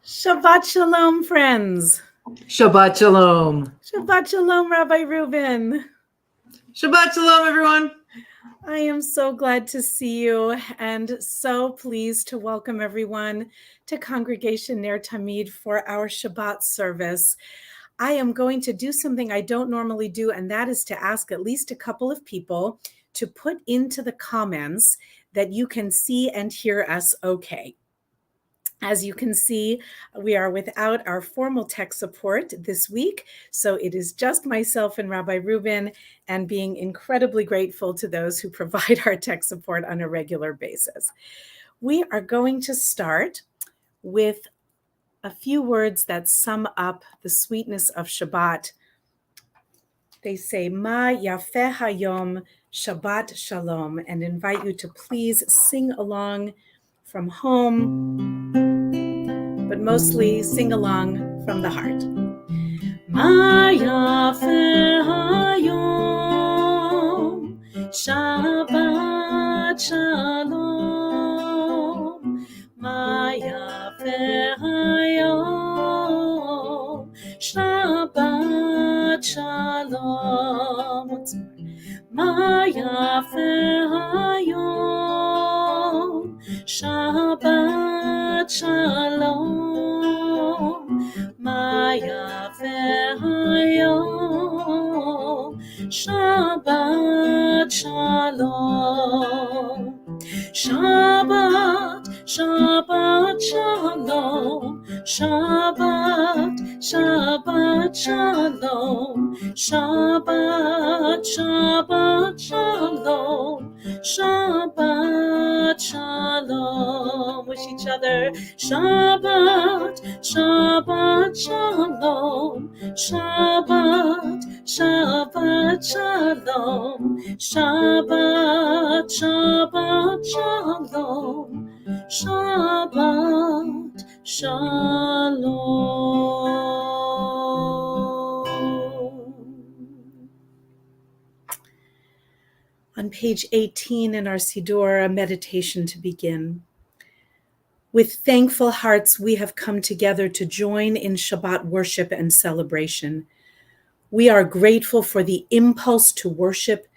Shabbat Shalom, friends. Shabbat Shalom. Shabbat Shalom, Rabbi Reuben. Shabbat Shalom, everyone. I am so glad to see you and so pleased to welcome everyone to Congregation Ner Tamid for our Shabbat service. I am going to do something I don't normally do, and that is to ask at least a couple of people to put into the comments that you can see and hear us okay. As you can see, we are without our formal tech support this week, so it is just myself and Rabbi Reuben, and being incredibly grateful to those who provide our tech support on a regular basis. We are going to start with a few words that sum up the sweetness of Shabbat. They say, Ma Yafeh Hayom Shabbat Shalom, and invite you to please sing along from home, but mostly sing along from the heart. Ma yafeh hayom, Shabbat Shalom. Ma yafeh hayom, Shabbat Shalom. Once more. Ma yafeh hayom, Shabbat Shalom. Ma yafeh hayom, Shabbat Shalom. Shabbat, Shabbat Shalom. Shabbat, Shabbat Shalom. Shabbat, Shabbat Shalom. Shabbat Shalom. Wish each other Shabbat, Shabbat Shalom. Shabbat, Shabbat Shalom. Shabbat, Shabbat Shalom. Shabbat Shalom. On page 18 in our Siddur, a meditation to begin. With thankful hearts, we have come together to join in Shabbat worship and celebration. We are grateful for the impulse to worship,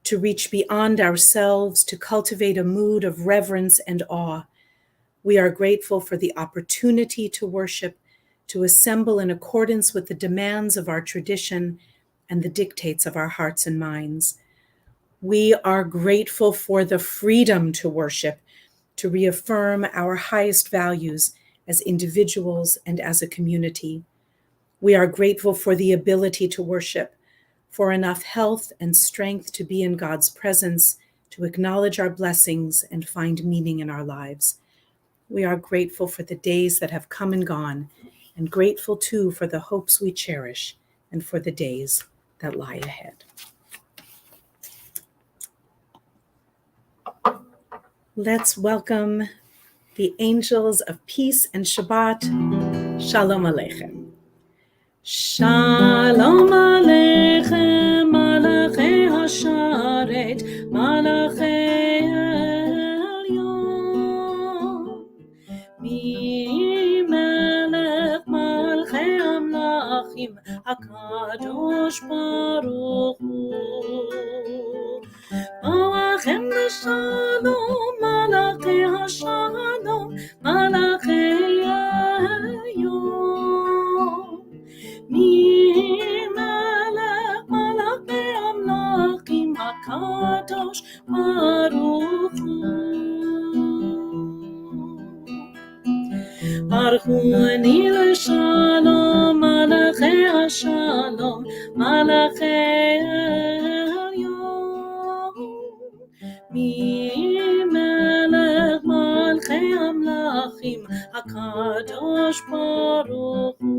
to reach beyond ourselves, to cultivate a mood of reverence and awe. We are grateful for the opportunity to worship, to assemble in accordance with the demands of our tradition and the dictates of our hearts and minds. We are grateful for the freedom to worship, to reaffirm our highest values as individuals and as a community. We are grateful for the ability to worship, for enough health and strength to be in God's presence, to acknowledge our blessings and find meaning in our lives. We are grateful for the days that have come and gone, and grateful too for the hopes we cherish and for the days that lie ahead. Let's welcome the angels of peace and Shabbat. Shalom Aleichem. Shalom Aleichem, Malachei Hasharet, Malachei Elyon. Mi Melech Malchei Amlachim, HaKadosh Baruch Hu. Boachem L'Shalom, Malachei Hashalom, Malachei Elyon. Mi Melech Malachei Amlachim, HaKadosh Baruch Hu. Baruchuni L'Shalom, Malachei Hashalom, Malachei Elyon. Mi Melech Malchei Amlachim, HaKadosh Baruch Hu.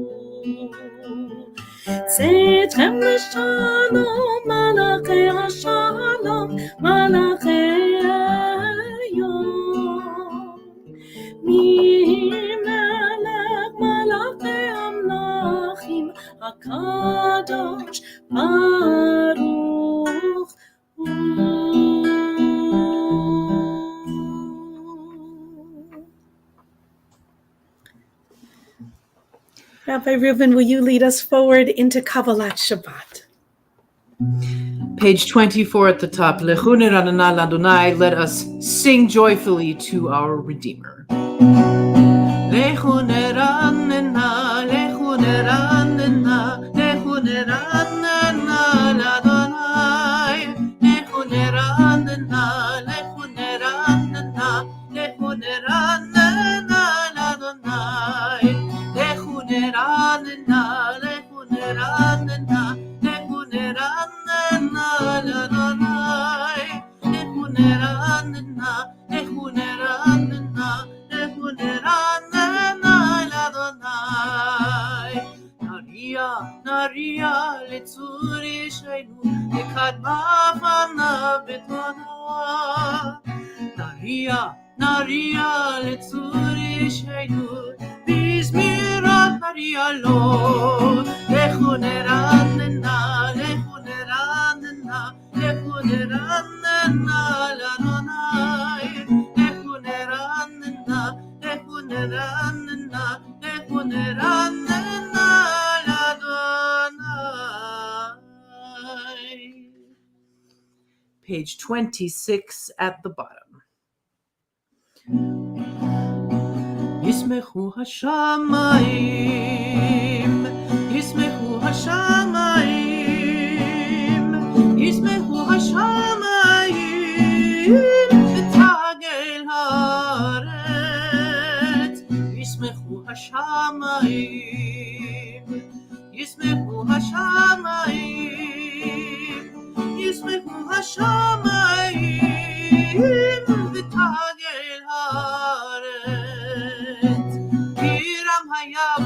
Tzedchem L'Shalom, Malachei Hashalom, Malachei Elyon. Mi Melech Malachei Amlachim, HaKadosh Baruch Hu. Rabbi Reuben, will you lead us forward into Kabbalah Shabbat? Page 24 at the top. Lechu ner Adonai, let us sing joyfully to our Redeemer. Lechu ner Adonai, lechu ner Adonai, lechu ner Adonai Adonai, lechu ner Adonai, lechu ner Adonai, lechu ner Adonai Adonai, lechu ner Adonai, lechu ner Adonai, lechu ner Naria letzuri sheinu ekadma fanav betona. Naria letzuri sheinu bizmirat naria lo. Lechu neranena l'Adonai. Lechu neranena Page 26 at the bottom. Yismechu hashamayim, Yismechu hashamayim, Yismechu hashamayim, v'tagel haaretz. Yismechu hashamayim, Yismechu hashamayim, Yismechu hashamayim, v'tagel haaretz. Yiram hayam,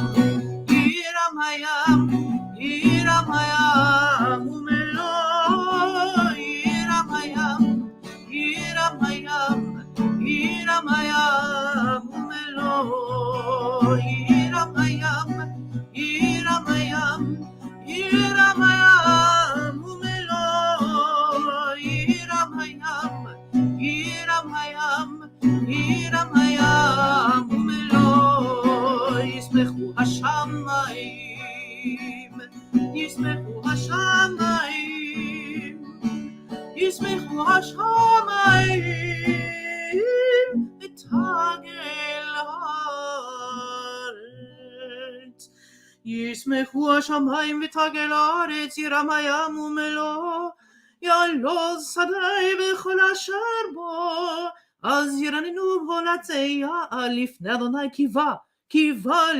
umelo. Yiram hayam, umelo. Yiram hayam, umelo. Yiram hayam, umelo. Yismechu hashamayim, Yismechu hashamayim, Yismechu hashamayim, v'tagel haaretz. Yismechu hashamayim v'tagel haaretz. Yiram hayam umelo. Ya'aloz sadai b'chol asher bo. Az yiranenu b'chol atzeiah lifnei Adonai kiva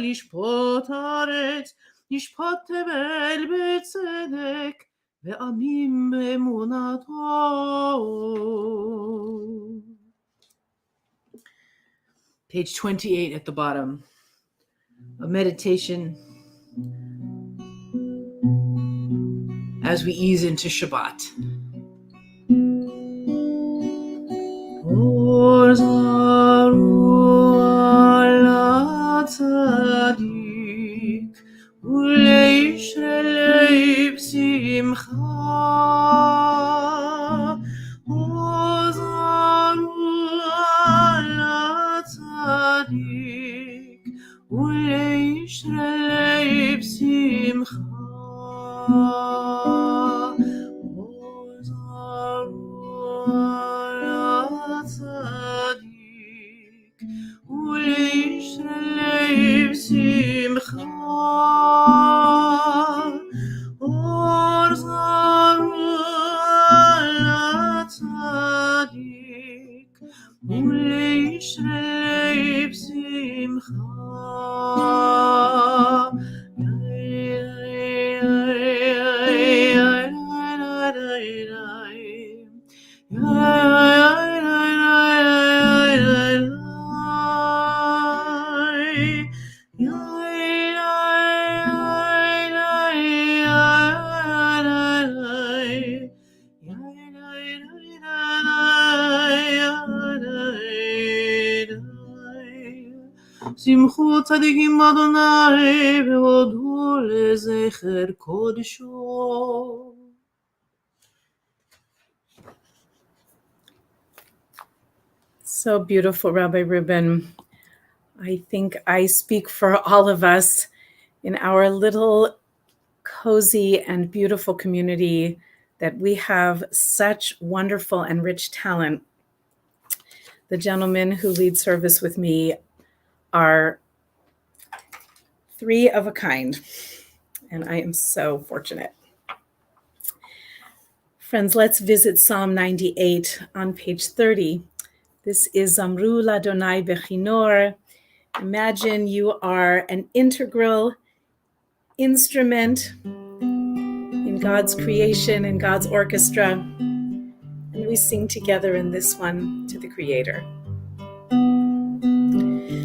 lishpot haaretz. Yishpot tevel b'tzedek ve'amim be'emunato. Page 28 at the bottom. A meditation as we ease into Shabbat. Or zaru ala tzadik uleishrei b'simcha. Or zaru ala tzadik uleishrei b'simcha. שמחו צדיקים אדוני והודו לזכר קודשו. So beautiful, Rabbi Reuben. I think I speak for all of us in our little cozy and beautiful community that we have such wonderful and rich talent. The gentlemen who lead service with me are three of a kind, and I am so fortunate. Friends, let's visit Psalm 98 on page 30. This is Zamru Ladonai Bechinor. Imagine you are an integral instrument in God's creation, in God's orchestra, and we sing together in this one to the Creator.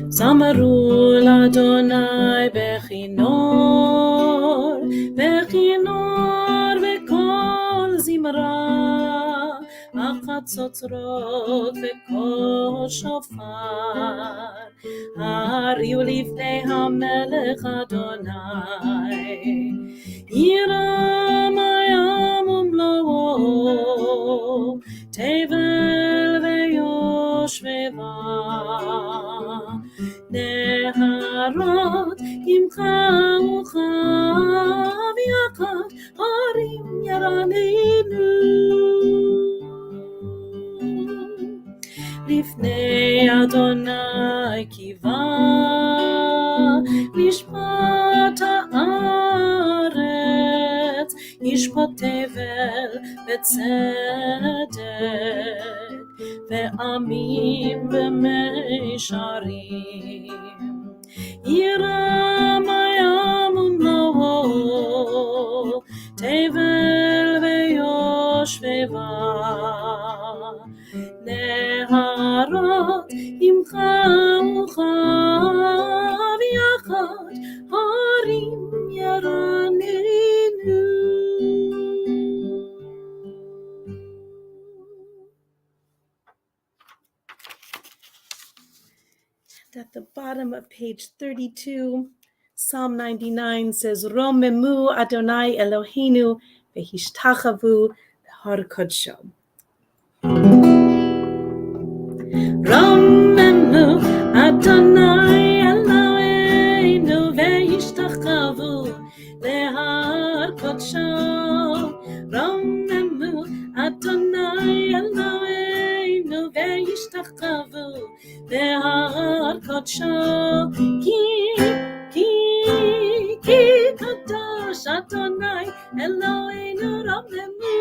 Zamru Ladonai Bechinor, Bechinor Bekol Zimra, Achatzotzrot Bekol Shofar, Hariu Lifnei HaMelech Adonai, Yiram Hayam Umlo'o, Tevel Veyoshveva, Neharot Imcha Uchav Yachad Harim Yaranenu Lifnei Adonai Kiva Nishmat Haaretz Yishpat Tevel Betzedek Ve'amim Ve'meisharim Yiram Hayam Umlo'o Tevel Ve'yoshveva Neharot Imcha Uchav Yachad Harim Yaranenu. At the bottom of page 32, Psalm 99 says, Romemu Adonai Eloheinu v'hishtachavu b'har kodsho. Romemu Adonai Eloheinu v'hishtachavu b'har kodsho. Romemu Adonai Eloheinu v'hishtachavu b'har kodsho, ki kadosh Adonai Eloheinu romemu,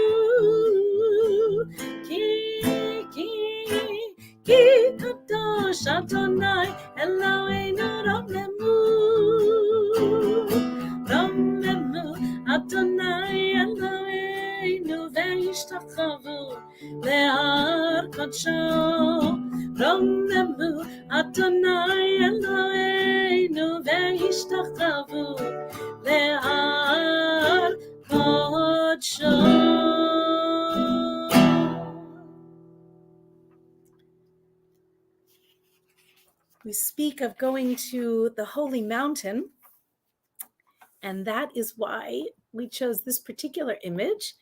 ki kadosh Adonai Eloheinu romemu, romemu Adonai Eloheinu v'hishtachavu b'har kodsho. Romemu Adonai Eloheinu v'hishtachavu b'har kodsho. We speak of going to the holy mountain, and that is why we chose this particular image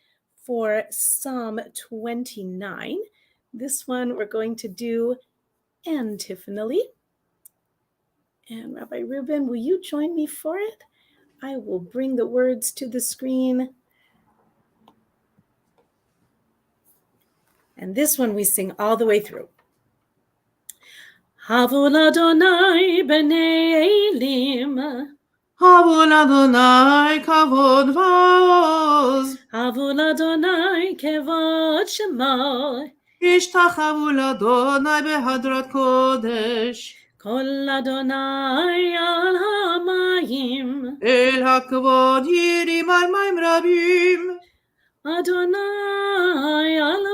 for Psalm 29. This one we're going to do antiphonally. And Rabbi Reuben, will you join me for it? I will bring the words to the screen. And this one we sing all the way through. Havu l'Adonai b'nei Elim. Havu l'Adonai kavod va'oz. Havu l'Adonai kevod shemo. Ishtachavu l'Adonai behadrat kodesh. Kol Adonai al hamayim. El hakavod yirim al mayim rabim. Adonai al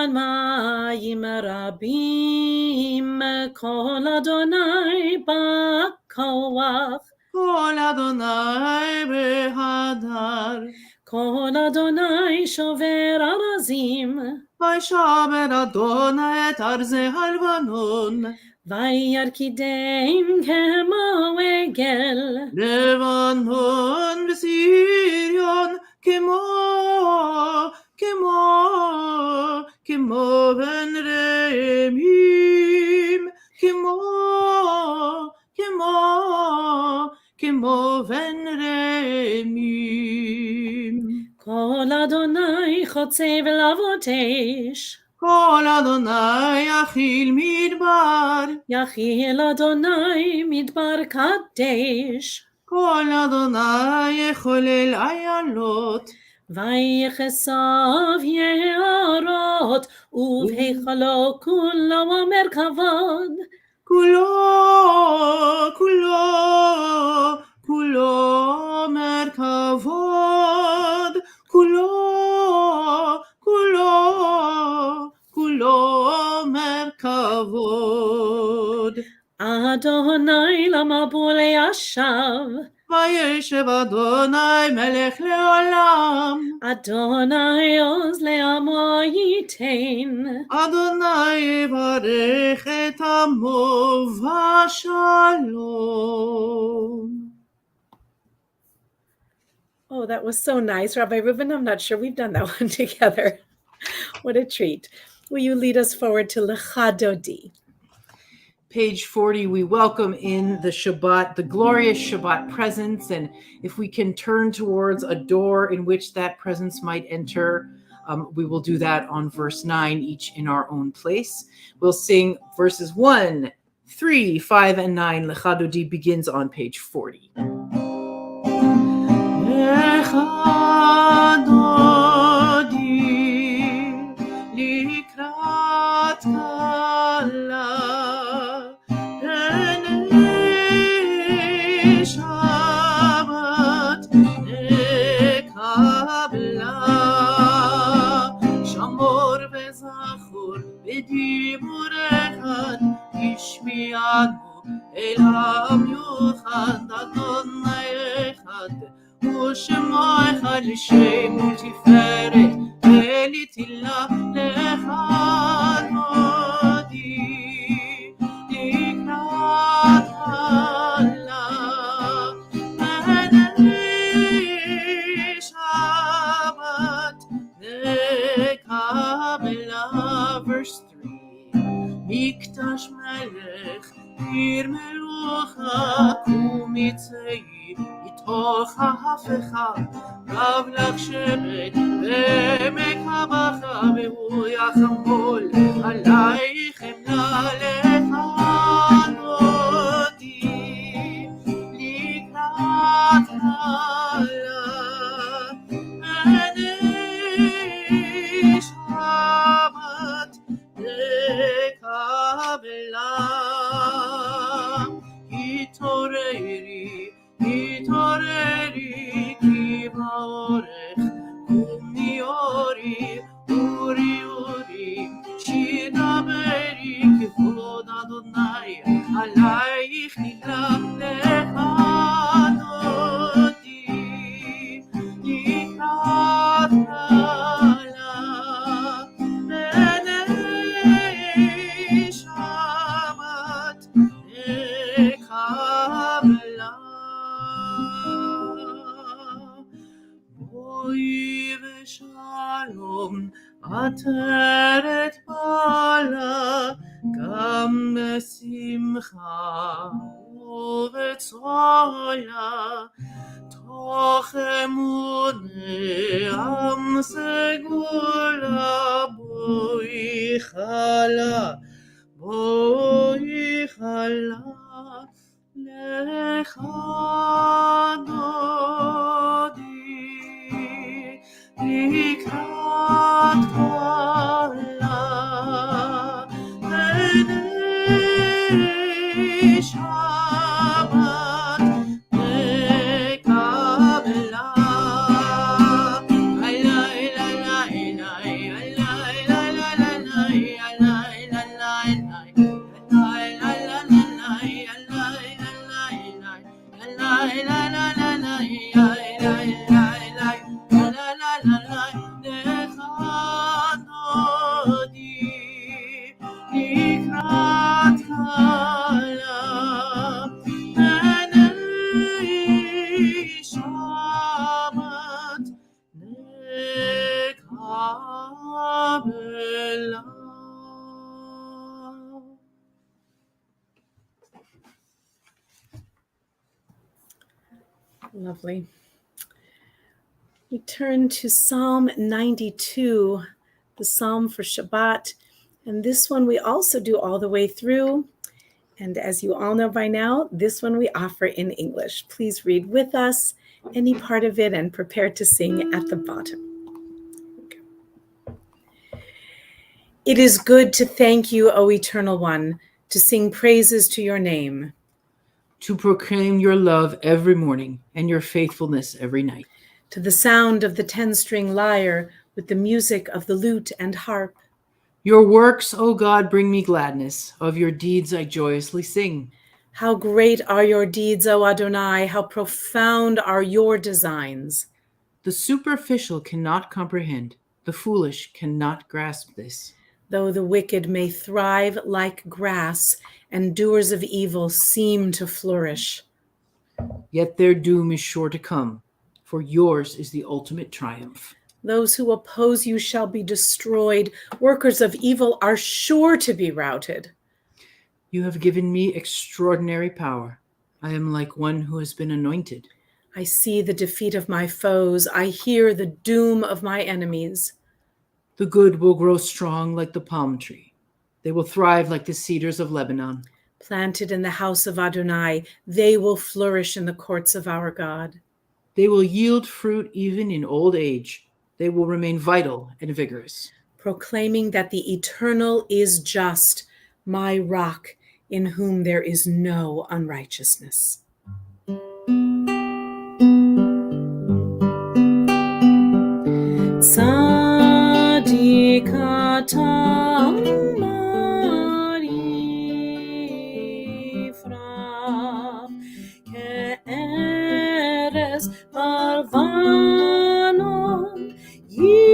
mayim rabim. Kol Adonai b'koach. Kol Adonai behadar. Kol Adonai shover arazim. Vayshaber Adonai et arze halvanon. Vayarkideim kemo egel. Levanon v'Sirion kemo ben remim. Kemo Adonai chotze velavot esh. Kol Adonai Achil Midbar. Yachil Adonai midbar kadesh. Kol Adonai Echolel Ayalot. Vayechesav yeharot uvheichalo kulo amer kavod. Kulo mer kavod. Kulo mer kavod. Adonai lamabule yashav. Vayeshev Adonai melech leolam. Adonai oz le'amo yitain. Adonai yevarech et amo v'shalom. Oh, that was so nice, Rabbi Reuben. I'm not sure we've done that one together. What a treat. Will you lead us forward to Lecha Dodi? Page 40, we welcome in the Shabbat, the glorious Shabbat presence. And if we can turn towards a door in which that presence might enter, we will do that on verse 9, each in our own place. We'll sing verses 1, 3, 5, and 9. Lecha Dodi begins on page 40. Lecha Dodi likrat kala Shabbat nekabla Shamor vezachor bedibur echad ishmianu el hamiuchad Adonai echad u'shemo echad l'shem u'tiferet ve'litila lecha Dodi likrat kala Shabbat nekabla. Verse 3. Mikdash melech ir melucha umitzei itoch ha'afecha rav lach shemet ve'mekabacha ve'hu yachamol alaichem lalecha Dodi likrat kala Shabbat nekabla Hitoreri ki ba'orech umiori uri shir daberi kivod Adonai alaich nidlam lecha Dodi likrat kala Shabbat nekabla Boi v'shalom ateret bala gam besimcha u'betzoya toch emune am segula boi chala lecha Dodi likrat kala Shabbat nekabla Lovely. We turn to Psalm 92, the Psalm for Shabbat. And this one we also do all the way through. And as you all know by now, this one we offer in English. Please read with us any part of it and prepare to sing at the bottom. It is good to thank you, O Eternal One, to sing praises to your name, to proclaim your love every morning and your faithfulness every night. to the sound of the 10-string lyre with the music of the lute and harp. Your works, O God, bring me gladness. Of your deeds I joyously sing. How great are your deeds, O Adonai! How profound are your designs! The superficial cannot comprehend. The foolish cannot grasp this. Though the wicked may thrive like grass, and doers of evil seem to flourish, Yet their doom is sure to come, for yours is the ultimate triumph. those who oppose you shall be destroyed. Workers of evil are sure to be routed. You have given me extraordinary power. I am like one who has been anointed. I see the defeat of my foes. I hear the doom of my enemies. The good will grow strong like the palm tree. They will thrive like the cedars of Lebanon. Planted in the house of Adonai, they will flourish in the courts of our God. They will yield fruit even in old age. They will remain vital and vigorous. Proclaiming that the Eternal is just, my rock, in whom there is no unrighteousness. Tzadikatam marifra ke'eres barvanon yizge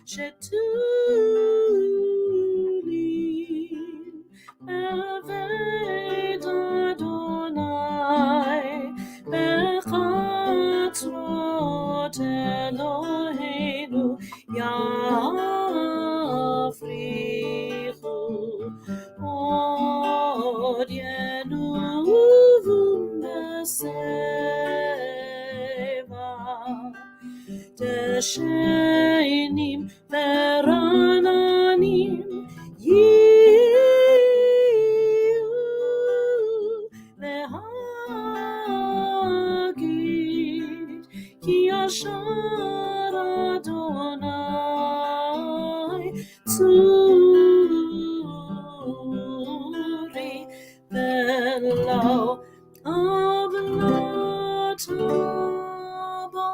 shetulim eved Adonai bechatzrot Eloheinu yafrichu od yenuvum beseva deshenim verananim yiu lehagid ki yashar Adonai tzuri velo avlat haba.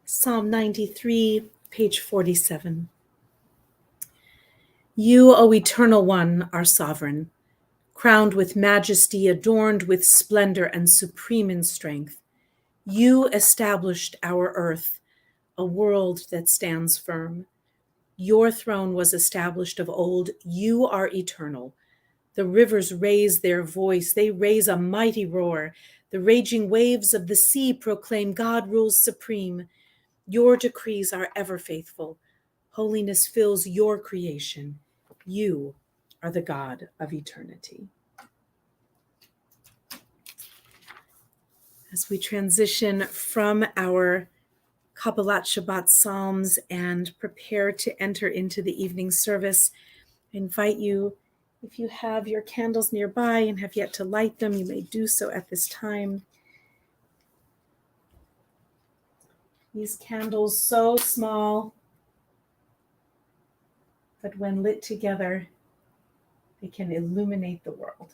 Psalm 93, page 47. You, O Eternal One, are sovereign, crowned with majesty, adorned with splendor and supreme in strength. You established our earth, a world that stands firm. Your throne was established of old. You are eternal. The rivers raise their voice. They raise a mighty roar. The raging waves of the sea proclaim God rules supreme. Your decrees are ever faithful. Holiness fills your creation. You are the God of eternity. As we transition from our Kabbalah Shabbat Psalms and prepare to enter into the evening service, I invite you, if you have your candles nearby and have yet to light them, you may do so at this time. These candles so small, but when lit together, they can illuminate the world.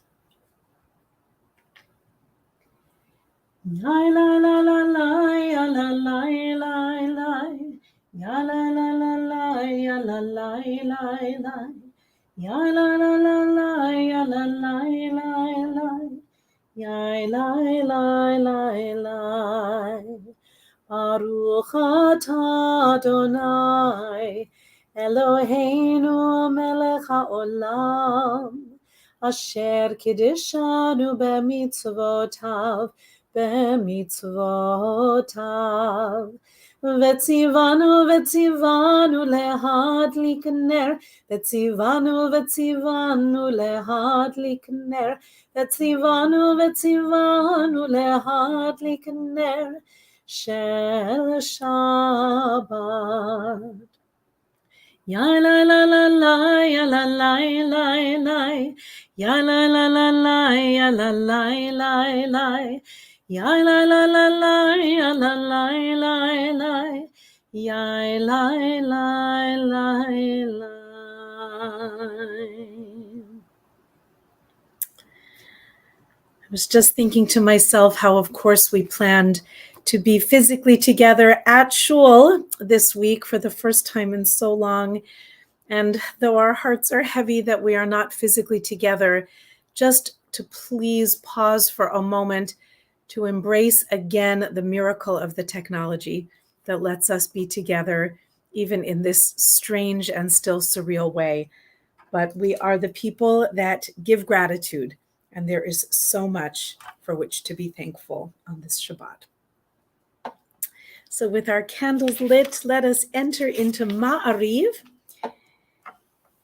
La la la la la ya la la la la ya la la la la ya la la la la ya la la la la ya la la la la ya la la la la. Baruch atah Adonai Eloheinu melech haolam asher kiddushanu b'mitzvotav במצוותיו. וציוונו להדליק נר, וציוונו להדליק נר, וציוונו להדליק נר של שבת. Ya la la la la, ya la la la la, ya la la la la, ya la la la la, ya la la la la, ya la la la la, ya la la la la. I was just thinking to myself how, of course, we planned to be physically together at shul this week for the first time in so long. And though our hearts are heavy that we are not physically together, just to please pause for a moment to embrace again the miracle of the technology that lets us be together, even in this strange and still surreal way. But we are the people that give gratitude, and there is so much for which to be thankful on this Shabbat. So with our candles lit, let us enter into Ma'ariv.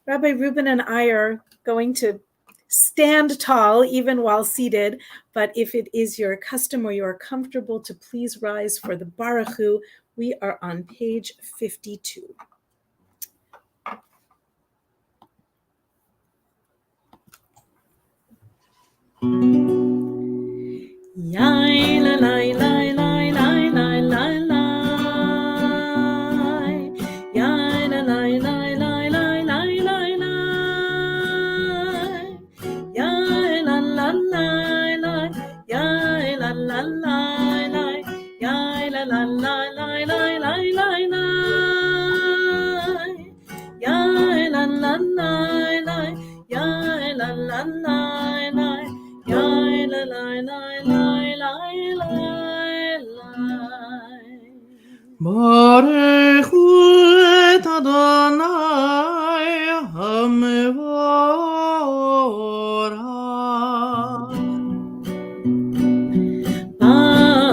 Rabbi Reuben and I are going to stand tall even while seated, but if it is your custom or you are comfortable to please rise for the Baruch Hu, we are on page 52. Yai la la la la la la la la. Yai la la la la la la la la. Yai la la la la. Yai la la la la. Yai la la la la la la la la. Yai la la la la. Yai la la la la. Yai la la la la. Baruch Hu et Adonai HaMevorach. Baruch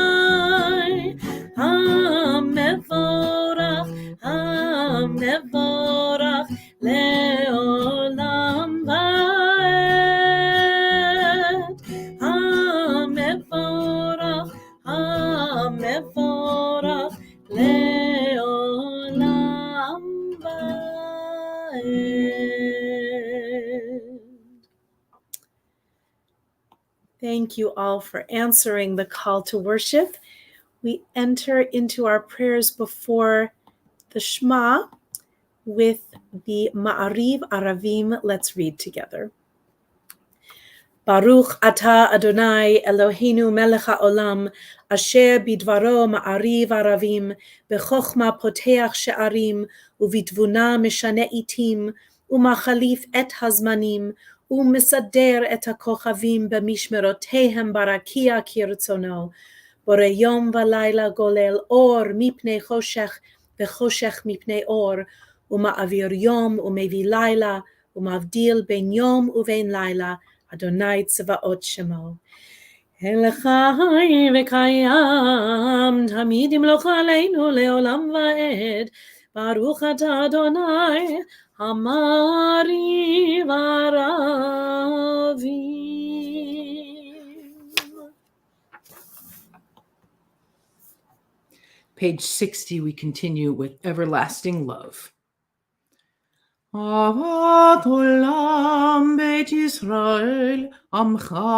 Adonai HaMevorach le'olam va'ed. HaMevorach le'olam va'ed. Thank you all for answering the call to worship. We enter into our prayers before the Shema with the Ma'ariv Aravim. Let's read together. Baruch atah Adonai Eloheinu melech haolam, asher bidvaro Ma'ariv Aravim, bechokma poteach she'arim, uvitvuna meshane itim, umachalif et hazmanim, umesader et hakochavim b'mishmerotehem barakia kirtzono. Bore yom v'layla golel or mipnei choshech v'choshech mipnei or, uma'avir yom umevi layla, umavdil ben yom uvein layla, Adonai tzvaot shemo. El chai v'kayam, tamid imloch aleinu leolam va'ed. Baruch atah Adonai, Hamariv Aravim. Page 60, we continue with Everlasting Love. Avat olam Beit Yisrael amcha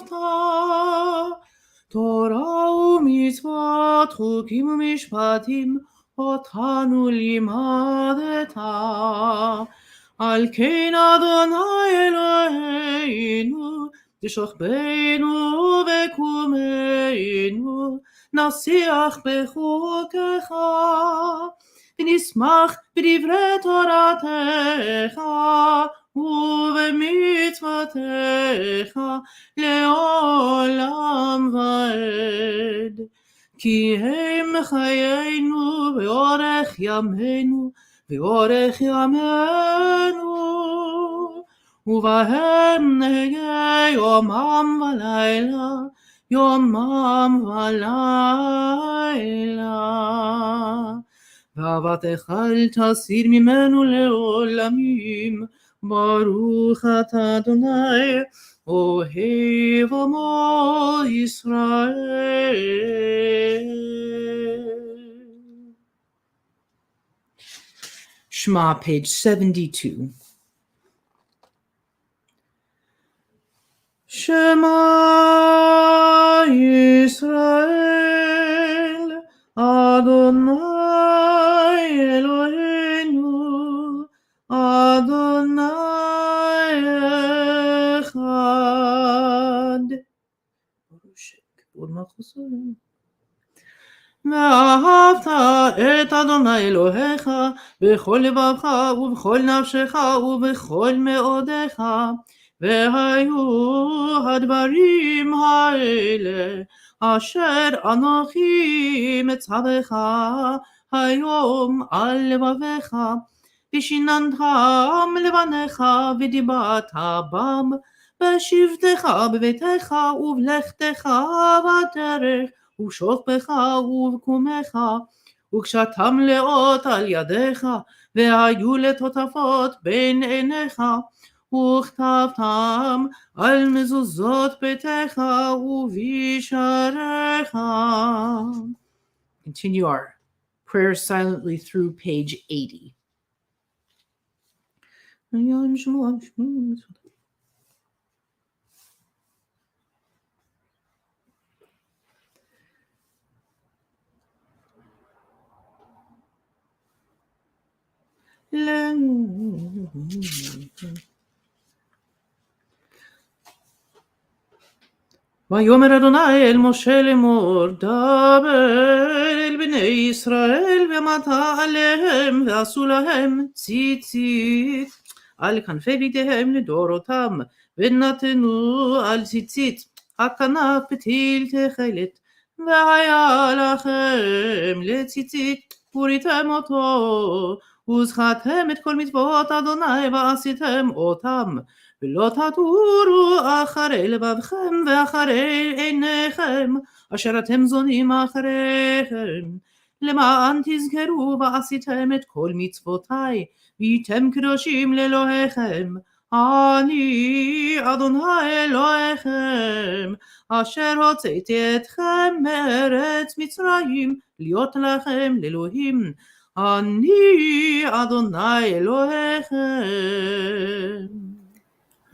avta, Torah u'mitzvot chukim u'mishpatim otanu limadeta. Al kein Adonai Eloheinu tishachbeinu v'kumeinu nasiach bechukecha. ונשמח בדברי תורתך ובמצוותיך לעולם ועד. כי הם חיינו ואורך ימינו ואורך ימינו, ובהם נהיה יומם ולילה, יומם ולילה. ואהבתך אל תסיר ממנו לעולמים, ברוך אתה אדוני אוהב עמו ישראל. Shema, page 72. Shema Yisrael, Adonai Eloheinu, Adonai Echad. ואהבת את אדוני אלוהיך בכל לבבך ובכל נפשך ובכל מאודך, והיו הדברים האלה אשר אנוכי מצווך היום על לבביך, ושיננתם לבניך ודיברת בם בשבתך בביתך ובלכתך בדרך ובשוכבך ובקומך, וכשאתם לאות על ידיך והיו לטוטפות בין עיניך, וכתבתם על מזוזות ביתך ובשעריך. Continue our prayer silently through page 80. ויאמר אדוני אל משה לאמור, דבר אל בני ישראל ומטה עליהם ועשו להם ציצית על כנפי בידיהם לדורותם, ונתנו על ציצית הכנף פתיל תכלת, והיה לכם לציצית וריתם אותו, וזכרתם את כל מצוות אדוני ועשיתם אותם, ולא תטורו אחרי לבבכם ואחרי עיניכם אשר אתם זונים אחריכם, למען תזכרו ועשיתם את כל מצוותי והייתם קדושים לאלוהיכם. אני אדוני אלוהיכם אשר הוצאתי אתכם מארץ מצרים להיות לכם לאלוהים. אני אדוני אלוהיכם.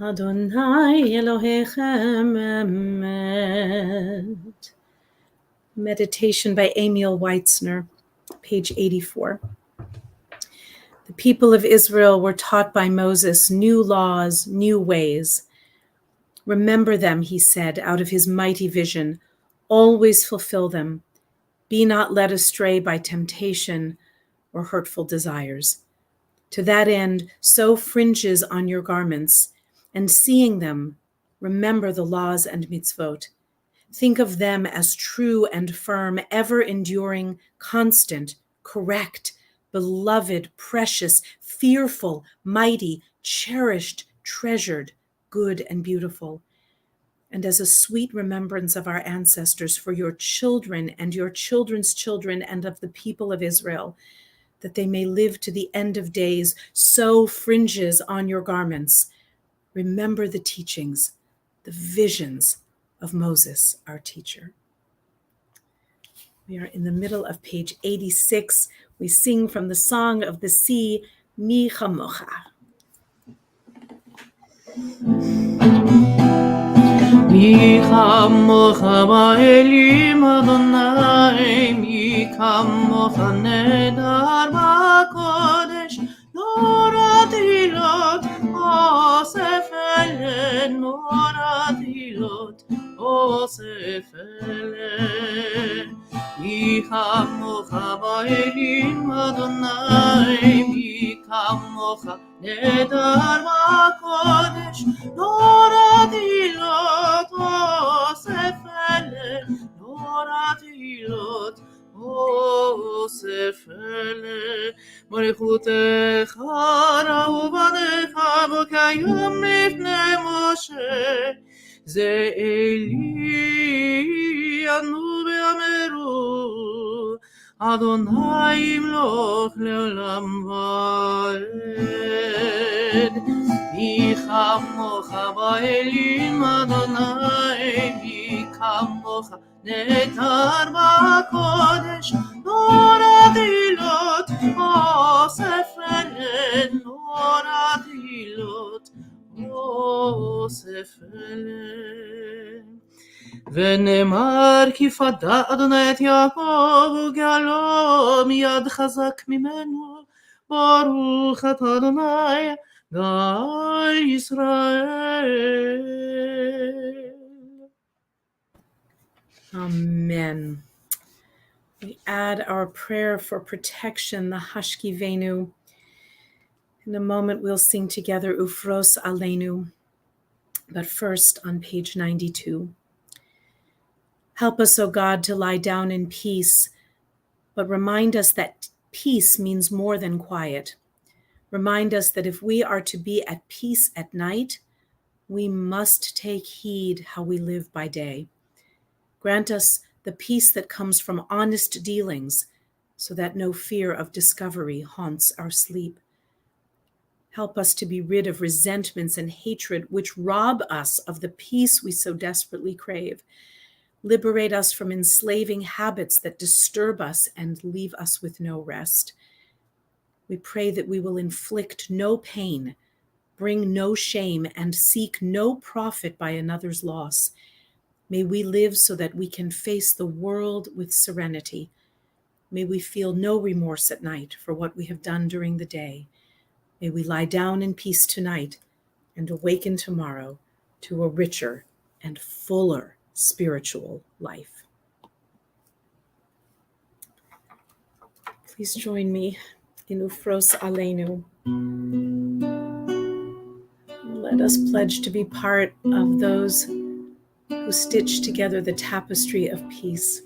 Adonai Elohechem Emet. Meditation by Emil Weitzner, page 84. The people of Israel were taught by Moses new laws, new ways. Remember them, he said, out of his mighty vision. Always fulfill them. Be not led astray by temptation or hurtful desires. To that end, sew fringes on your garments, and seeing them, remember the laws and mitzvot. Think of them as true and firm, ever enduring, constant, correct, beloved, precious, fearful, mighty, cherished, treasured, good and beautiful. And as a sweet remembrance of our ancestors for your children and your children's children and of the people of Israel, that they may live to the end of days, sew fringes on your garments. Remember the teachings, the visions of Moses, our teacher. We are in the middle of page 86. We sing from the Song of the Sea, Mi Chamocha. Mi chamocha ba'elim Adonai, mi chamocha nedar ba'kodesh, noratilot osef ele, noratilot osef ele. Mi chamocha ba'elim Adonai, mi chamocha nedar ba'kodesh, noratilot osef ele, תהילות אוסף אלה. מלכותך ראו בניך בו כיום לפני משה. זה אלי ענו ואמרו, אדוני ימלוך לעולם ועד. מי כמוך באלים אדוני, מי כמוך נעתר בקודש. נורא תהילות אוסף אלה, נורא תהילות אוסף אלה. ונאמר כי פדה אדוני את יעקב וגאלו מיד חזק ממנו. ברוך אתה אדוני גאל ישראל. Amen. We add our prayer for protection, the Hashkivenu. In a moment, we'll sing together Ufros Aleinu. But first, on page 92. Help us, O God, to lie down in peace, but remind us that peace means more than quiet. Remind us that if we are to be at peace at night, we must take heed how we live by day. Grant us the peace that comes from honest dealings, so that no fear of discovery haunts our sleep. Help us to be rid of resentments and hatred which rob us of the peace we so desperately crave. Liberate us from enslaving habits that disturb us and leave us with no rest. We pray that we will inflict no pain, bring no shame, and seek no profit by another's loss. May we live so that we can face the world with serenity. May we feel no remorse at night for what we have done during the day. May we lie down in peace tonight and awaken tomorrow to a richer and fuller spiritual life. Please join me in Ufros Aleinu. Let us pledge to be part of those who stitch together the tapestry of peace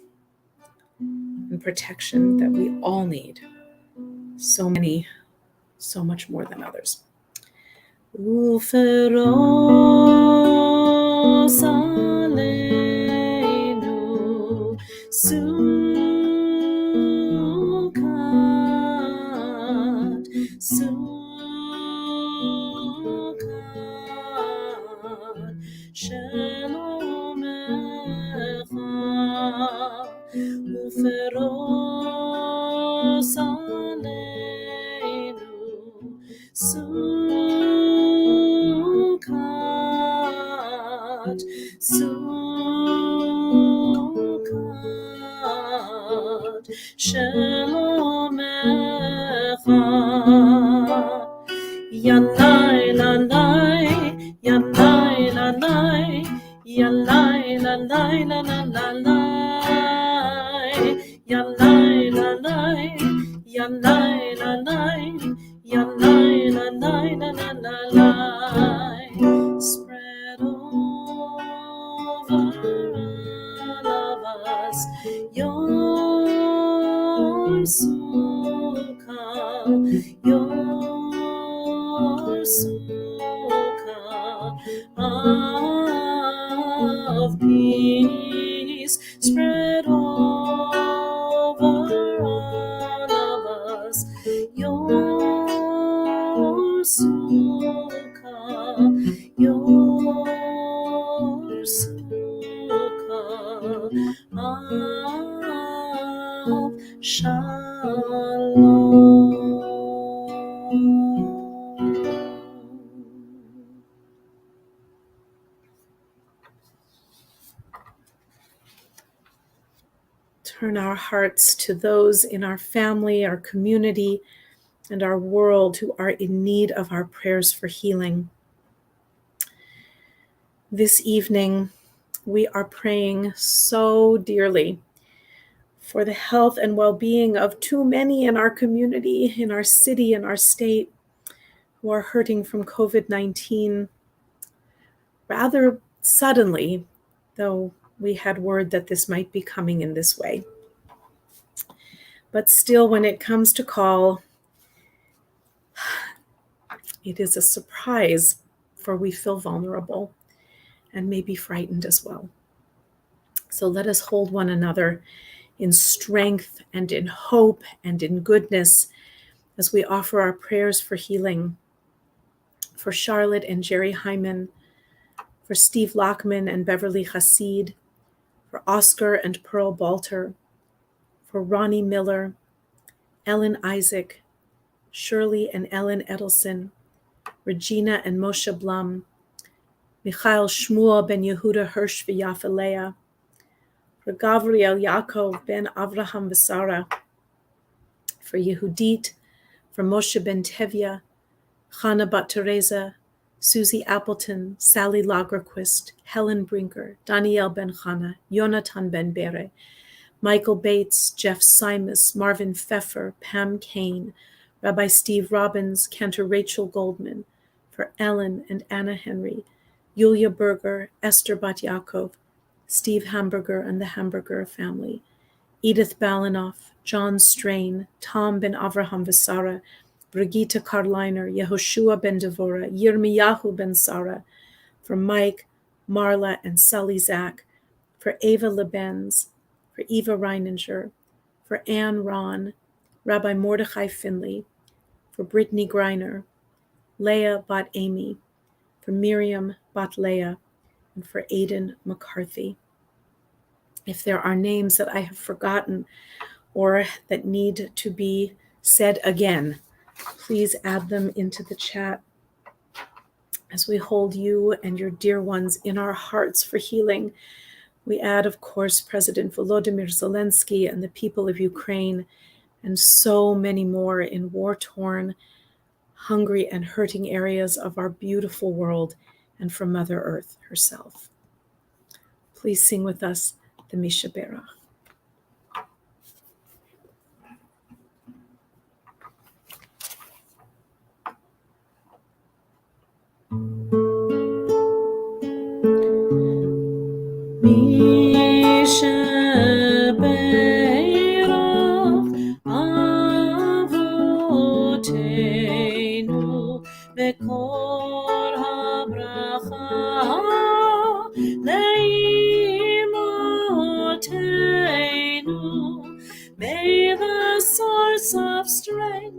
and protection that we all need. So many, so much more than others. Uferos aleinu sukat, sukat, shelomecha. Uferos aleinu sukat, sukat, shelomecha. Yanai lanai, yanai lanai, yanai lanai lanai, yanai lanai, yanai lanai, yanai lanai lanai. Spread over all of us your sukkah, your sukkah of peace. Spread over all of us your sukkah, your sukkah of shalom. Turn our hearts to those in our family, our community, and our world who are in need of our prayers for healing. This evening, we are praying so dearly for the health and well-being of too many in our community, in our city, in our state, who are hurting from COVID-19 rather suddenly, though we had word that this might be coming in this way. But still, when it comes to call, it is a surprise, for we feel vulnerable and maybe frightened as well. So let us hold one another in strength and in hope and in goodness as we offer our prayers for healing for Charlotte and Jerry Hyman, for Steve Lockman and Beverly Hasid, for Oscar and Pearl Balter, for Ronnie Miller, Ellen Isaac, Shirley and Ellen Edelson, Regina and Moshe Blum, Michael Shmuel ben Yehuda Hirsch v'Yafa Leah, for Gavriel Yaakov ben Avraham v'Sara, for Yehudit, for Moshe ben Tevya, Chana bat Teresa, Susie Appleton, Sally Lagerquist, Helen Brinker, Danielle Ben Chana, Yonatan Ben Bere, Michael Bates, Jeff Simus, Marvin Pfeffer, Pam Kane, Rabbi Steve Robbins, Cantor Rachel Goldman, for Ellen and Anna Henry, Yulia Berger, Esther Bat Yaakov, Steve Hamburger and the Hamburger family, Edith Balinoff, John Strain, Tom Ben Avraham Vesara, Brigitte Karliner, Yehoshua Ben Devora, Yirmiyahu Ben Sara, for Mike, Marla, and Sully Zach, for Ava Lebenz, for Eva Reininger, for Anne Ron, Rabbi Mordechai Finley, for Brittany Greiner, Leah Bat Amy, for Miriam Bat Leah, and for Aidan McCarthy. If there are names that I have forgotten or that need to be said again, please add them into the chat as we hold you and your dear ones in our hearts for healing. We add, of course, President Volodymyr Zelensky and the people of Ukraine, and so many more in war-torn, hungry, and hurting areas of our beautiful world, and for Mother Earth herself. Please sing with us the Misha Berach. Misha Berach Avotenu Bekor HaBracha Leimotenu. May the source of strength,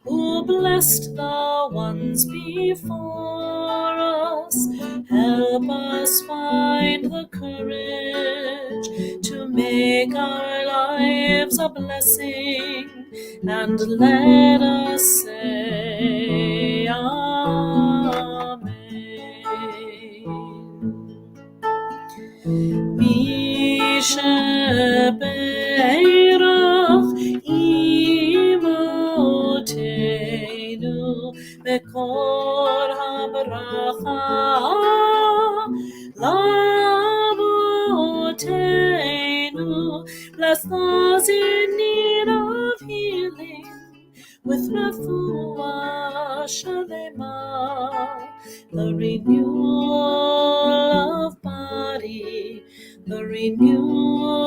who blessed the ones before us, help us find the courage to make our lives a blessing, and let us say Amen. Misha Berach Imotenu Bekor HaBracha Lavotenu. Bless those in need of healing with refuah shalema, the renewal of body, the renewal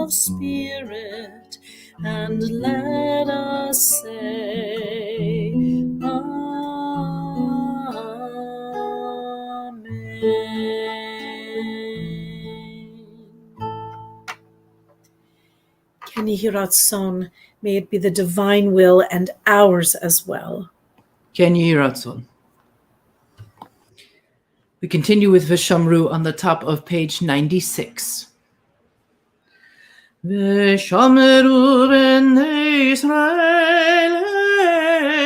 of spirit, and let us say Amen. Ken Yehi Ratzon, may it be the divine will and ours as well. Ken Yehi Ratzon. We continue with Vishamru on the top of page 96. Vishamru b'nei Israel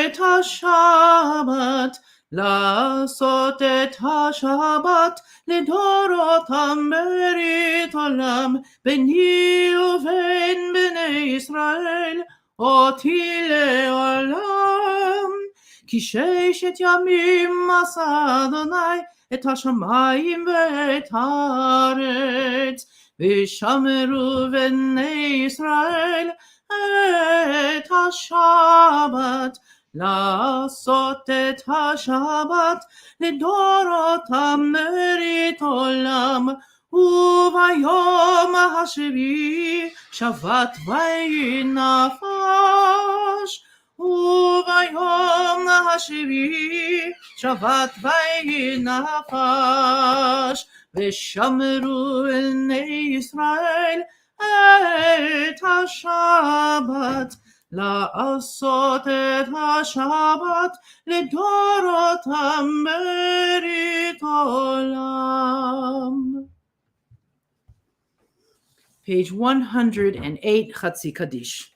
et ha-Shabbat, לעשות את השבת לדורותם ברית עולם, ביני ובין בני ישראל אותי לעולם. כי 6 ימים עשה אדוני את השמיים ואת הארץ, ושמרו בני ישראל את השבת, לעשות את השבת לדורותם ברית עולם, וביום השביעי שבת ויהי נפש, וביום השביעי שבת ויהי נפש, ושמרו בני ישראל את השבת, לעשות את השבת לדורותם ברית עולם. Page 108, Chatzi Kaddish.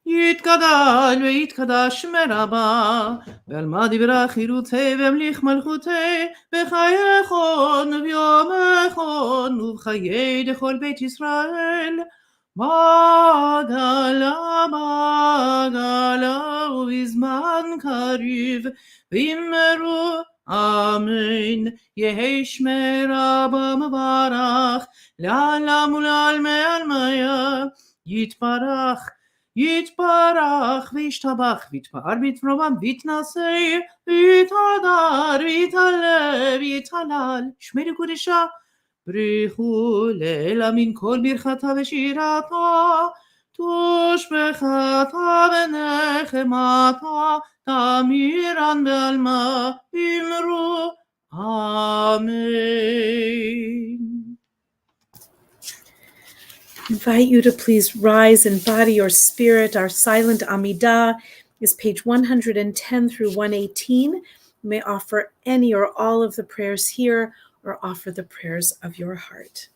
יתגדל ויתקדש מרבה, ועל מה דיברה חירותי והמליך מלכותי, בחייכון וביומכון ובחיי דכל בית ישראל, בגלה בגלה ובזמן קריב, ואמרו אמן, יהי שמי רבה מברך, לעלם ולעלמי עלמיה, יתברך יתברך וישתבח ויתפאר ויתרומם ויתנשא ויתהדר ויתעלה ויתהלל שמי לקודשה בריחו לילה מן כל ברכתה ושירתה תושבחתה ונחמתה תמירן בעלמה אמרו אמן. Invite you to please rise in body or spirit. Our silent Amidah is page 110 through 118. You may offer any or all of the prayers here or offer the prayers of your heart.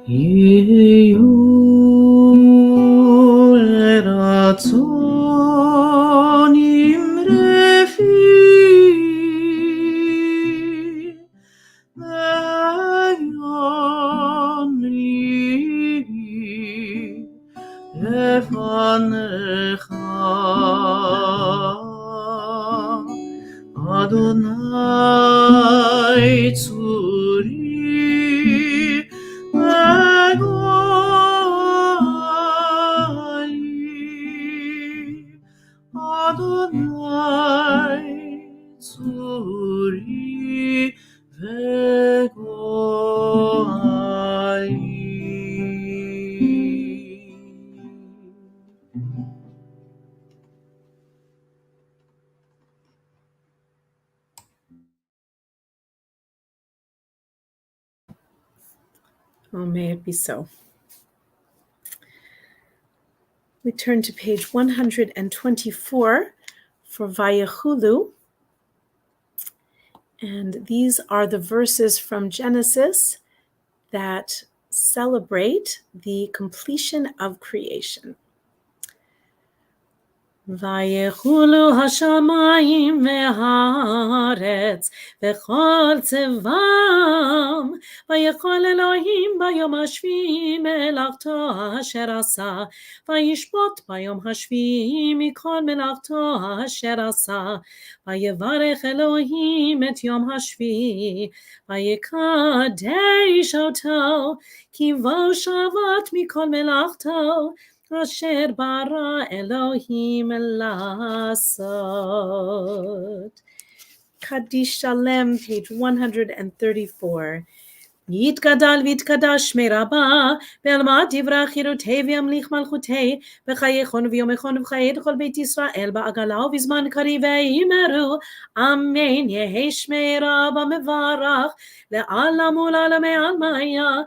יהיו לרצון אמרפי ויון לי לפניך אדוני צורי Oh, may it be so. We turn to page 124 for Vayechulu. And these are the verses from Genesis that celebrate the completion of creation. ויחולו השמיים והארץ וכל צבאם, ויכל אלוהים ביום השביעי מלאכתו אשר עשה, וישפוט ביום השביעי מכל מלאכתו אשר עשה. ויברך אלוהים את יום השביעי, ויקדש אותו, כי בו שבת מכל מלאכתו אשר ברא אלוהים לעשות. Kaddish Shalem, page 134. יתגדל ויתקדש שמי רבה, ואלמד דברי חירותי וימליך מלכותי, וחייכון ויומכון וחיי כל בית ישראל בעגלה ובזמן קריב ויאמרו אמן. יהי שמי רבה מברך לעלם ולעלמי עלמיה.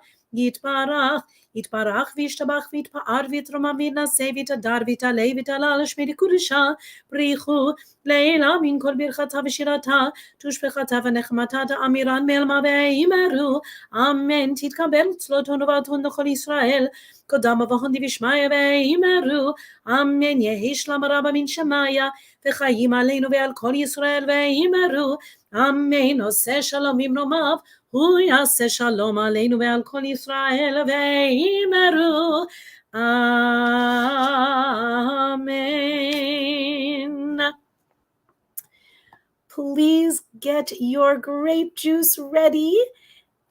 יתברך וישתבח ויתפאר ויתרומם ויתנשא ויתהדר ויתעלה ויתהלל שמי לקודשה, בריחו לעילה מן כל ברכתה ושירתה תושבחתה ונחמתה דאמירן מעלמה ויאמרו אמן. תתקבל צלותון וברכתון לכל ישראל, קודם ובהון דבשמיא ויאמרו אמן. יהי שלום רבה מן שמיא, וחיים עלינו ועל כל ישראל ויאמרו אמן. עושה שלום במרומיו, הוא יעשה שלום עלינו ועל כל ישראל ויאמרו amen. Please get your grape juice ready,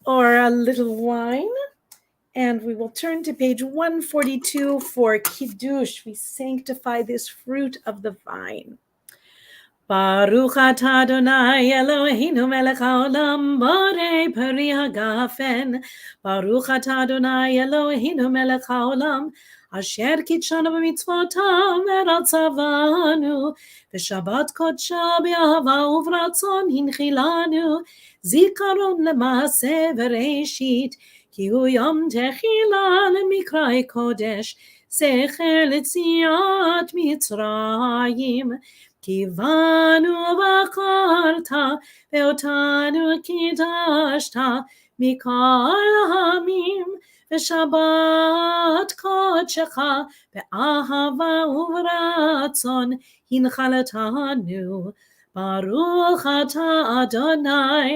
or a little wine, and we will turn to page 142 for Kiddush. We sanctify this fruit of the vine. Baruch atah Adonai Eloheinu melech haolam borei peri hagafen. Baruch atah Adonai Eloheinu melech haolam asher kitshanu b'mitzvotav v'ratzavanu v'shabbat kodsha b'ahava uvratzon hinchilanu zikaron lema'aseh v'reishit ki hu yom techila lemikrai kodesh zecher letziat mitzrayim. Kivanu vakarta veotanu kidashta mikol hamim v'shabbat kodshecha be'ahava uvratzon hinchalatanu. Baruch atah Adonai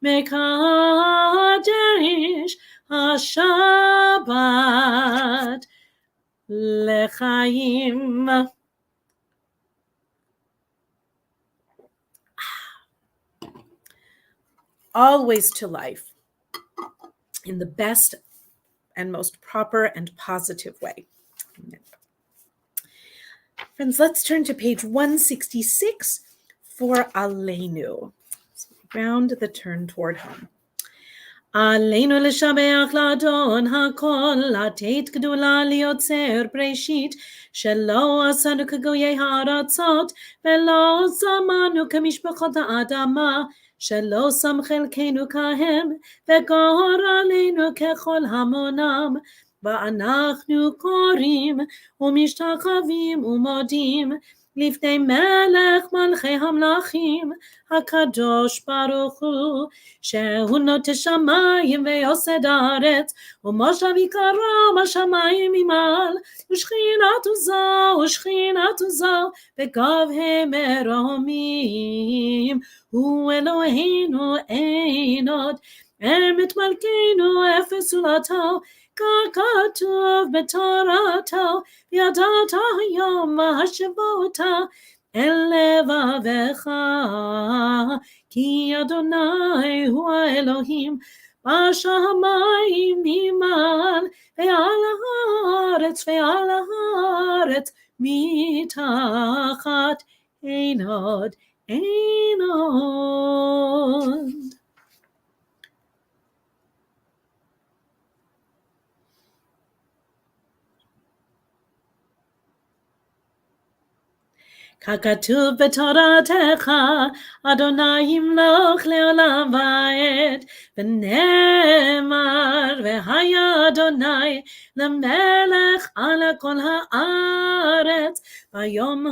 mekadesh hashabbat lechaim. Always to life in the best and most proper and positive way. Amen. Friends, let's turn to page 166 for Aleinu. So round the turn toward home. Aleinu l'shabeach l'adon hakol, לתת גדולה ליוצר בראשית, שלא עשנו כגויי הארצות, ולא זמנו כמשפחות האדמה, שלא שם חלקנו כהם, וגור עלינו ככל המונם, ואנחנו קוראים ומשתחווים ומודים לפני מלך מלכי המלכים, הקדוש ברוך הוא, שהוא נוטה שמיים ויוסד הארץ, ומושב יקרא בשמיים ממעל, ושכינת עוזו בגבהי מרומים. הוא אלוהינו אין עוד, אמת מלכנו אפס זולתו, ככתוב בתורתו, וידעת היום והשבות אל לבבך, כי אדוני הוא האלוהים בשמיים ממעל, ועל הארץ מתחת, אין עוד. ככתוב בתורתך, אדוני ימלוך לעולם ועד, ונאמר, והיה אדוני למלך על כל הארץ, ביום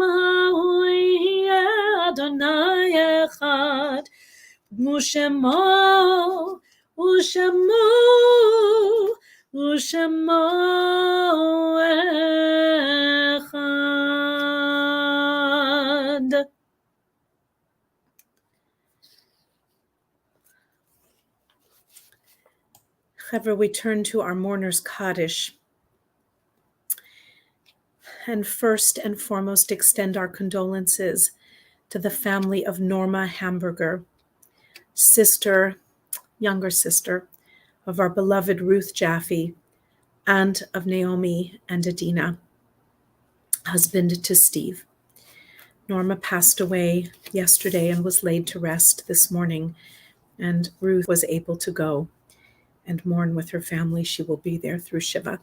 ההוא יהיה אדוני אחד, ושמו אחד. However, we turn to our mourner's Kaddish, and first and foremost extend our condolences to the family of Norma Hamburger, younger sister of our beloved Ruth Jaffe, aunt of Naomi and Adina, husband to Steve. Norma passed away yesterday and was laid to rest this morning, and Ruth was able to go and mourn with her family. She will be there through Shiva.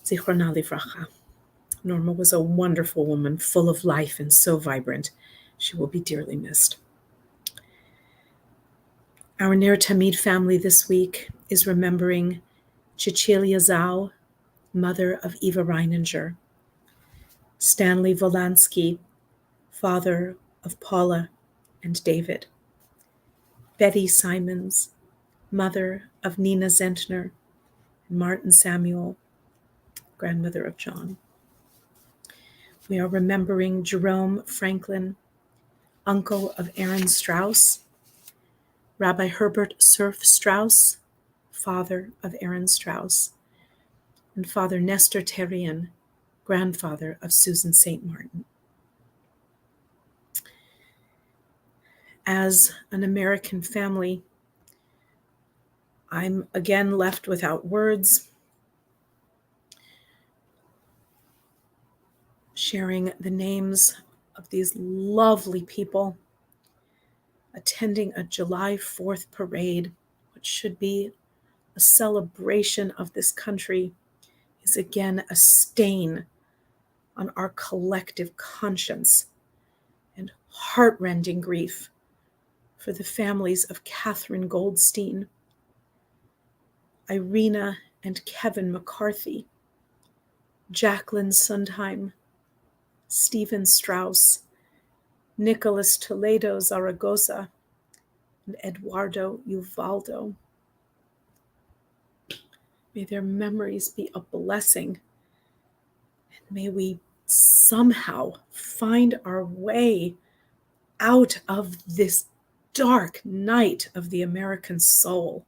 Zichrona livracha. Norma was a wonderful woman, full of life and so vibrant. She will be dearly missed. Our Ner Tamid family this week is remembering Cecilia Zau, mother of Eva Reininger, Stanley Volansky, father of Paula and David, Betty Simons, mother of Nina Zentner, and Martin Samuel, grandmother of John. We are remembering Jerome Franklin, uncle of Aaron Strauss, Rabbi Herbert Surf Strauss, father of Aaron Strauss, and Father Nestor Terrien, grandfather of Susan St. Martin. As an American family, I'm again left without words, sharing the names of these lovely people attending a July 4th parade, which should be a celebration of this country, is again a stain on our collective conscience and heartrending grief for the families of Catherine Goldstein, Irina and Kevin McCarthy, Jacqueline Sundheim, Stephen Strauss, Nicholas Toledo Zaragoza, and Eduardo Uvaldo. May their memories be a blessing, and may we somehow find our way out of this dark night of the American soul.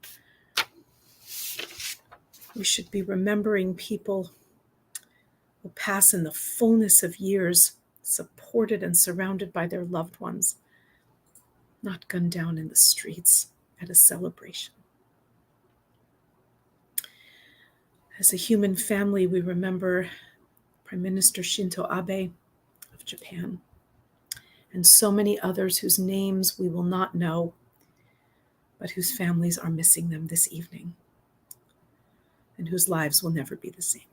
We should be remembering people who pass in the fullness of years, supported and surrounded by their loved ones, not gunned down in the streets at a celebration. As a human family, we remember Prime Minister Shinzo Abe of Japan, and so many others whose names we will not know, but whose families are missing them this evening, and whose lives will never be the same.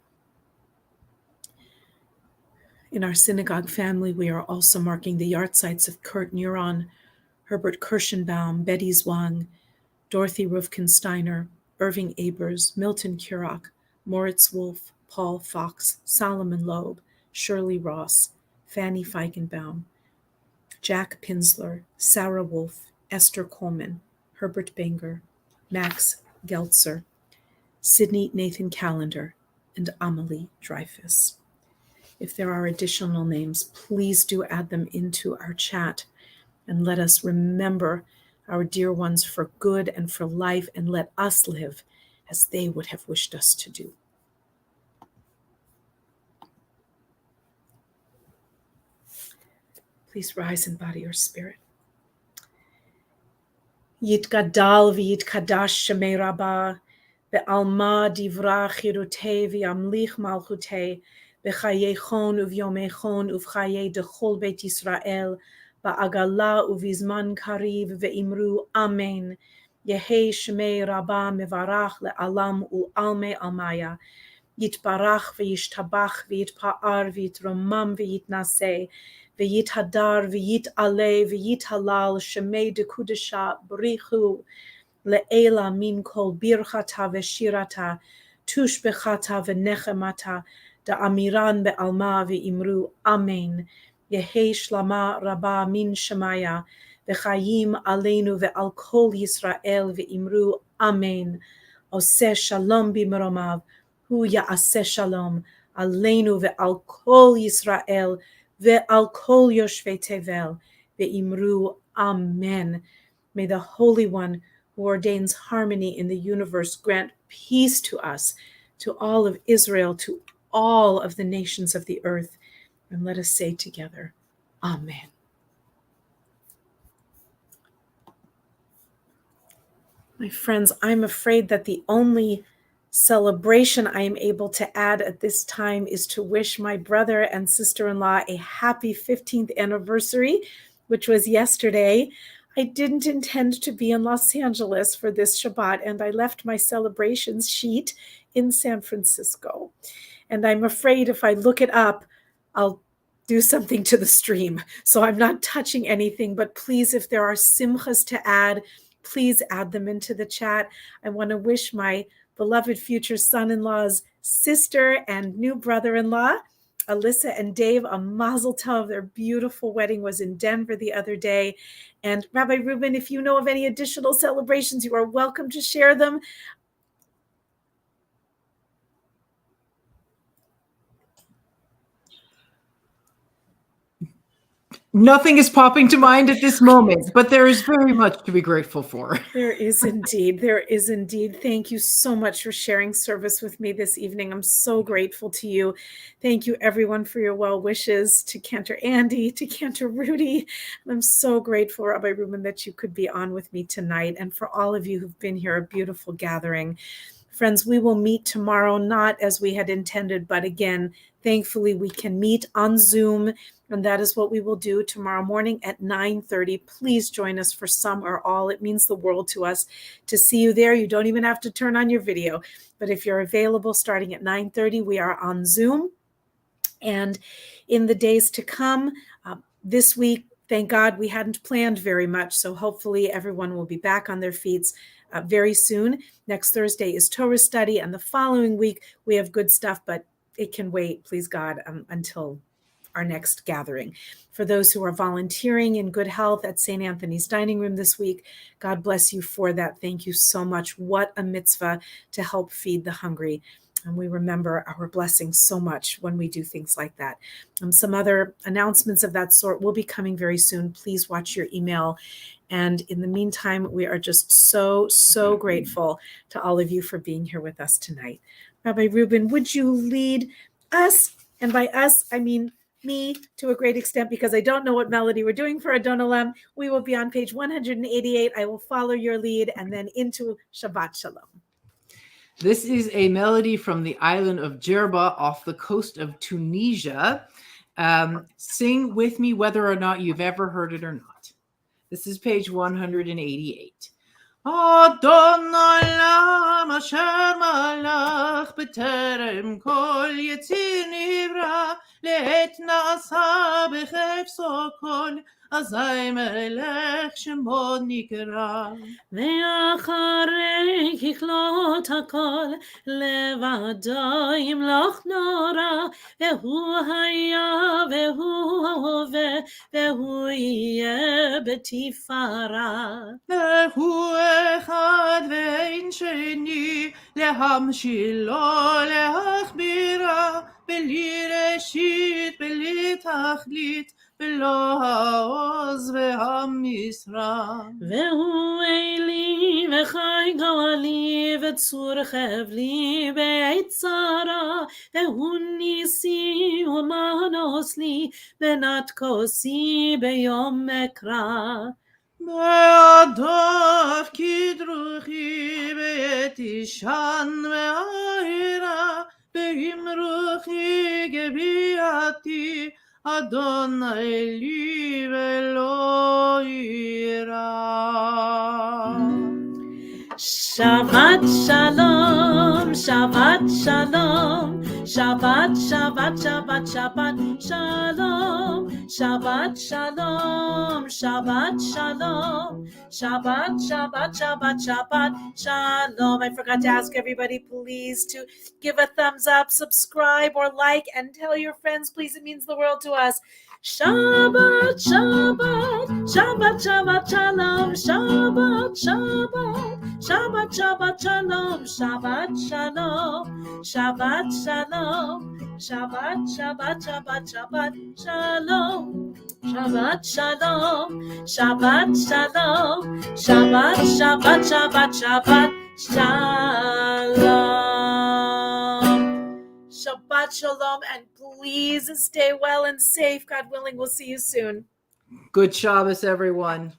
In our synagogue family, we are also marking the yahrzeits of Kurt Neuron, Herbert Kirschenbaum, Betty Zwang, Dorothy Rufkensteiner, Irving Abers, Milton Kurok, Moritz Wolf, Paul Fox, Solomon Loeb, Shirley Ross, Fanny Feigenbaum, Jack Pinsler, Sarah Wolf, Esther Coleman, Herbert Banger, Max Geltzer, Sidney Nathan Callender, and Amelie Dreyfus. If there are additional names, please do add them into our chat, and let us remember our dear ones for good and for life, and let us live as they would have wished us to do. Please rise in body or spirit. Yitgadal v'yitkadash shemei Rabbah, be'alma divra chirutei v'yamlich malchutei, b'chayei uvyomei uvchayei dechol beit Yisrael, ba'agala uvizman kariv ve'imru amen. Yehei shemei Rabbah mevarach le'alam u'almei almaya. Yitbarach v'yishtabach v'yitpa'ar v'yitromam v'yitnaseh, v'yithadar v'yit'aleh v'yithalal shemei dekudesha b'richu le'ela min kol birchata v'shirata tushbechata v'nechemata da'amiran be'alma v'imru amen. Yehei shlama rabba min shemaya v'chayim aleinu ve'al kol Yisrael v'imru amen. Oseh shalom b'meromav hu ya'aseh shalom aleinu ve'al kol Yisrael ve'al kol yoshvei tevel ve'imru amen. May the Holy One who ordains harmony in the universe, grant peace to us, to all of Israel, to all of the nations of the earth. And let us say together, Amen. My friends, I'm afraid that the only celebration I am able to add at this time is to wish my brother and sister-in-law a happy 15th anniversary, which was yesterday. I didn't intend to be in Los Angeles for this Shabbat, and I left my celebrations sheet in San Francisco. And I'm afraid if I look it up, I'll do something to the stream. So I'm not touching anything, but please, if there are simchas to add, please add them into the chat. I want to wish my beloved future son-in-law's sister and new brother-in-law, Alyssa and Dave, a mazel tov. Their beautiful wedding was in Denver the other day. And Rabbi Reuben, if you know of any additional celebrations, you are welcome to share them. Nothing is popping to mind at this moment, but there is very much to be grateful for. There is indeed. There is indeed. Thank you so much for sharing service with me this evening. I'm so grateful to you. Thank you, everyone, for your well wishes, to Cantor Andy, to Cantor Rudy. And I'm so grateful, Rabbi Reuben, that you could be on with me tonight. And for all of you who've been here, a beautiful gathering. Friends, we will meet tomorrow, not as we had intended, but again, thankfully, we can meet on Zoom. And that is what we will do tomorrow morning at 9:30. Please join us for some or all. It means the world to us to see you there. You don't even have to turn on your video. But if you're available starting at 9:30, we are on Zoom. And in the days to come, this week, thank God we hadn't planned very much. So hopefully everyone will be back on their feet very soon. Next Thursday is Torah study. And the following week, we have good stuff, but it can wait, please God, until our next gathering. For those who are volunteering in good health at St. Anthony's Dining Room this week, God bless you for that. Thank you so much. What a mitzvah to help feed the hungry. And we remember our blessings so much when we do things like that. Some other announcements of that sort will be coming very soon. Please watch your email. And in the meantime, we are just so grateful to all of you for being here with us tonight. Rabbi Reuben, would you lead us? And by us, I mean me to a great extent, because I don't know what melody we're doing for Adon Olam. We will be on page 188. I will follow your lead and then into Shabbat Shalom. This is a melody from the island of Jerba off the coast of Tunisia. Sing with me whether or not you've ever heard it or not. This is page 188. Adon Olam asher malach b'terem kol yetzir nivra le'et na'asa b'chefso kol azay melech shemo nikra ואחרי ככלות הכל לבדו ימלוך נורא והוא היה והוא ההווה והוא יהיה בתפארה והוא אחד ואין שני להמשילו להכבירה בלי ראשית בלי תכלית בלא העוז והמשרה והוא אלי וחי גואלי וצור חבלי בעת צרה והוא ניסי ומנוס לי בנת כוסי ביום מקרא בעדוף כדרוכי בעת אישן והעירה באמרוכי גביעתי Adonai li velo ira. Shabbat shalom, Shabbat shalom, Shabbat, Shabbat, Shabbat, Shabbat shalom, Shabbat shalom, Shabbat shalom, Shabbat, Shabbat, Shabbat, Shabbat shalom. I forgot to ask everybody, please, to give a thumbs up, subscribe, or like, and tell your friends, please. It means the world to us. Shabbat, Shabbat, Shabbat, Shabbat, Shalom, Shabbat, Shabbat, Shabbat, Shabbat, Shalom, Shabbat, Shalom, Shabbat, Shalom. shalom. Shabbat, Shabbat, Shabbat, Shabbat, shalom. Shabbat, shalom. Shabbat, shalom. Shabbat, Shabbat, Shabbat, Shabbat, shalom. Shabbat shalom, and please stay well and safe. God willing, we'll see you soon. Good Shabbos, everyone.